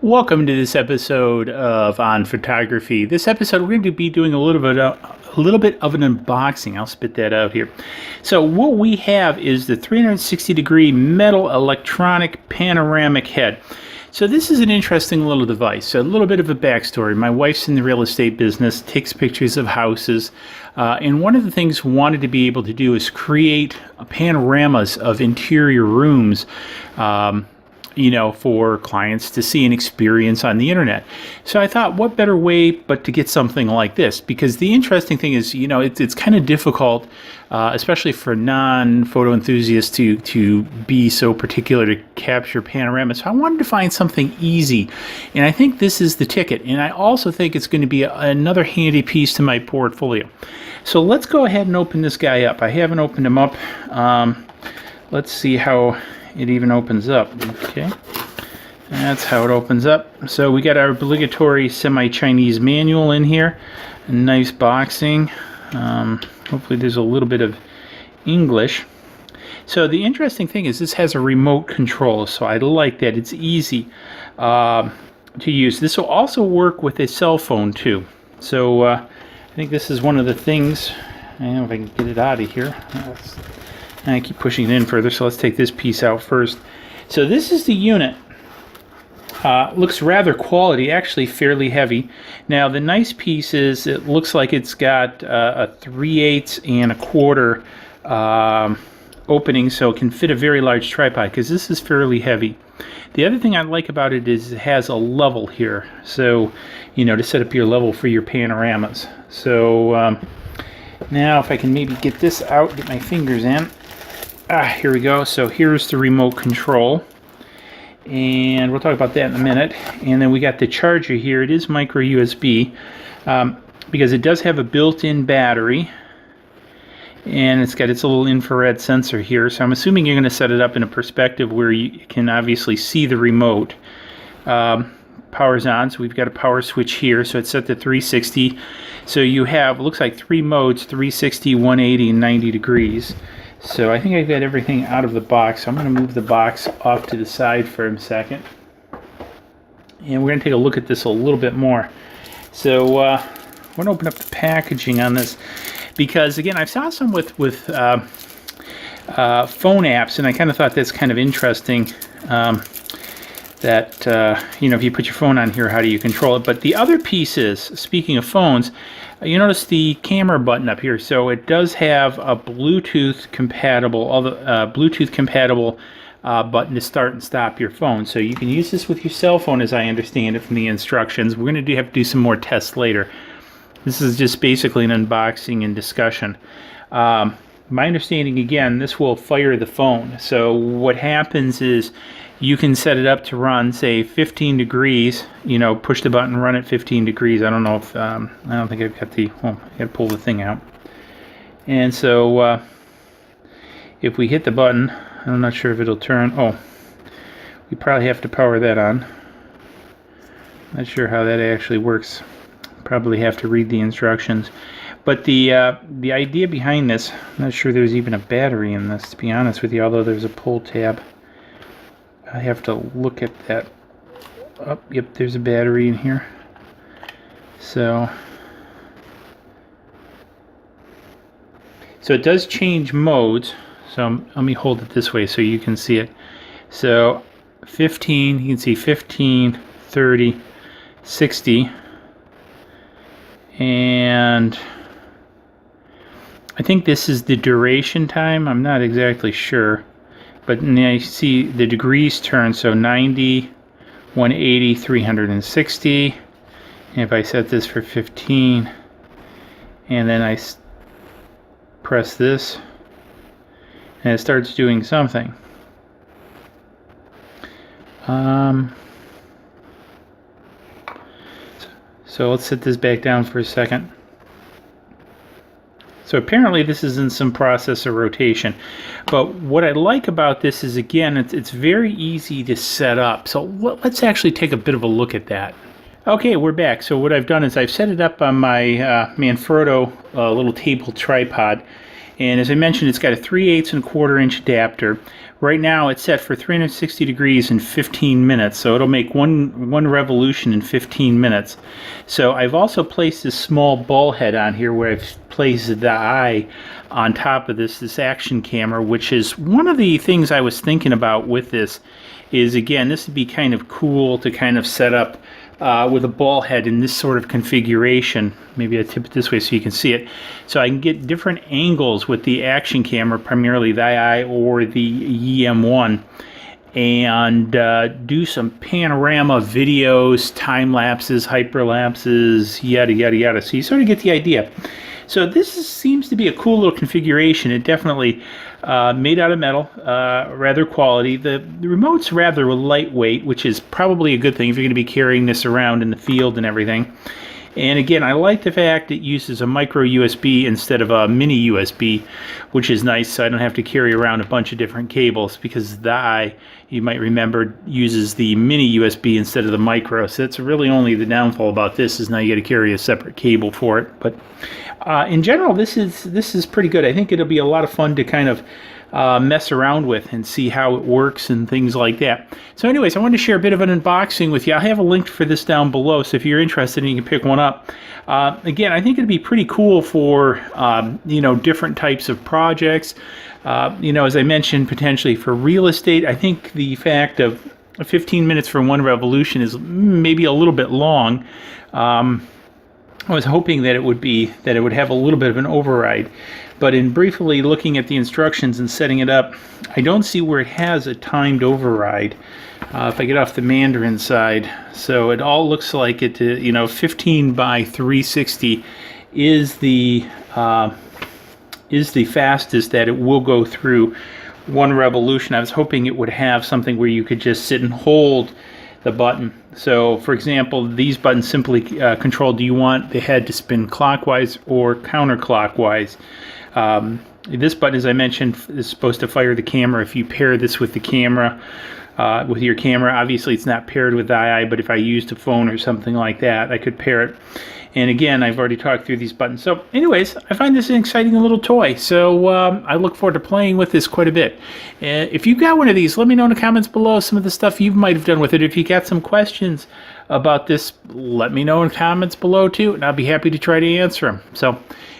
Welcome to this episode of On Photography. This episode we're going to be doing a little bit of an unboxing. I'll spit that out here. So what we have is the 360-degree metal electronic panoramic head. So this is an interesting little device. A little bit of a backstory. My wife's in the real estate business, takes pictures of houses, and one of the things we wanted to be able to do is create panoramas of interior rooms, for clients to see and experience on the internet. So I thought, what better way but to get something like this? Because the interesting thing is, it's kind of difficult, especially for non-photo enthusiasts, to be so particular to capture panoramas. So I wanted to find something easy, and I think this is the ticket. And I also think it's going to be another handy piece to my portfolio. So let's go ahead and open this guy up. I haven't opened him up. Let's see how it even opens up. Okay, that's how it opens up. So we got our obligatory semi-Chinese manual in here. Nice boxing. Hopefully there's a little bit of English. So the interesting thing is this has a remote control, so I like that. It's easy to use. This will also work with a cell phone too. So I think this is one of the things. I don't know if I can get it out of here. And I keep pushing it in further, so let's take this piece out first. So this is the unit. Looks rather quality, actually fairly heavy. Now the nice piece is it looks like it's got a 3/8 and a quarter opening, so it can fit a very large tripod, because this is fairly heavy. The other thing I like about it is it has a level here, so to set up your level for your panoramas. So now if I can maybe get this out, get my fingers in. Here we go. So here's the remote control, and we'll talk about that in a minute. And then we got the charger here. It is micro USB, because it does have a built-in battery, and it's got its little infrared sensor here. So I'm assuming you're going to set it up in a perspective where you can obviously see the remote. Power's on, so we've got a power switch here, so it's set to 360. So you have, looks like 3 modes: 360, 180, and 90 degrees. So I think I've got everything out of the box. So I'm going to move the box off to the side for a second, and we're going to take a look at this a little bit more. So we're going to open up the packaging on this, because again, I saw some with phone apps, and I kind of thought that's kind of interesting. That if you put your phone on here, how do you control it? But the other piece is, speaking of phones, you notice the camera button up here. So it does have a Bluetooth compatible, button to start and stop your phone. So you can use this with your cell phone, as I understand it from the instructions. We're going to have to do some more tests later. This is just basically an unboxing and discussion. My understanding, again, this will fire the phone. So what happens is you can set it up to run, say, 15 degrees. Push the button, run at 15 degrees. I don't know if I don't think I've got the. Well, I got to pull the thing out. And so if we hit the button, I'm not sure if it'll turn. Oh, we probably have to power that on. Not sure how that actually works. Probably have to read the instructions. But the idea behind this, I'm not sure there's even a battery in this, to be honest with you, although there's a pull tab. I have to look at that. Oh, yep, there's a battery in here. So it does change modes. So let me hold it this way so you can see it. So 15, you can see 15, 30, 60, and I think this is the duration time. I'm not exactly sure. But now you see the degrees turn, so 90, 180, 360. And if I set this for 15, and then I press this, and it starts doing something. So let's set this back down for a second. So apparently this is in some process of rotation. But what I like about this is, again, it's very easy to set up. So let's actually take a bit of a look at that. Okay, we're back. So what I've done is I've set it up on my Manfrotto little table tripod. And as I mentioned, it's got a 3/8 and 1/4 inch adapter. Right now it's set for 360 degrees in 15 minutes, so it'll make one revolution in 15 minutes. So I've also placed this small ball head on here where I've placed the eye on top of this action camera, which is one of the things I was thinking about with this. Is again, this would be kind of cool to kind of set up with a ball head in this sort of configuration. Maybe I tip it this way so you can see it. So I can get different angles with the action camera, primarily the II or the EM1, and do some panorama videos, time lapses, hyperlapses, yada yada yada. So you sort of get the idea. So this seems to be a cool little configuration. It definitely made out of metal, rather quality. The remote's rather lightweight, which is probably a good thing if you're going to be carrying this around in the field and everything. And again, I like the fact it uses a micro USB instead of a mini USB, which is nice, so I don't have to carry around a bunch of different cables, because the eye, you might remember, uses the mini USB instead of the micro. So that's really only the downfall about this, is now you got to carry a separate cable for it. But in general, this is pretty good. I think it'll be a lot of fun to kind of mess around with and see how it works and things like that. So anyways, I wanted to share a bit of an unboxing with you. I'll have a link for this down below, so if you're interested, you can pick one up. Again, I think it'd be pretty cool for you know, different types of projects. You know, as I mentioned, potentially for real estate. I think the fact of 15 minutes for one revolution is maybe a little bit long. I was hoping that it would have a little bit of an override, but in briefly looking at the instructions and setting it up, I don't see where it has a timed override. If I get off the Mandarin side, so it all looks like it. You know, 15 by 360 is the fastest that it will go through one revolution. I was hoping it would have something where you could just sit and hold the button. So for example, these buttons simply control, do you want the head to spin clockwise or counterclockwise? This button, as I mentioned, is supposed to fire the camera. If you pair this with the camera, with your camera, obviously it's not paired with the II, but if I used a phone or something like that, I could pair it. And again, I've already talked through these buttons. So anyways, I find this an exciting little toy. So I look forward to playing with this quite a bit. If you've got one of these, let me know in the comments below some of the stuff you might have done with it. If you got some questions about this, let me know in the comments below too, and I'll be happy to try to answer them. So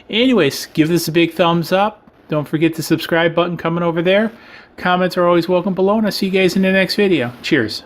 anyways, give this a big thumbs up. Don't forget the subscribe button coming over there. Comments are always welcome below, and I'll see you guys in the next video. Cheers.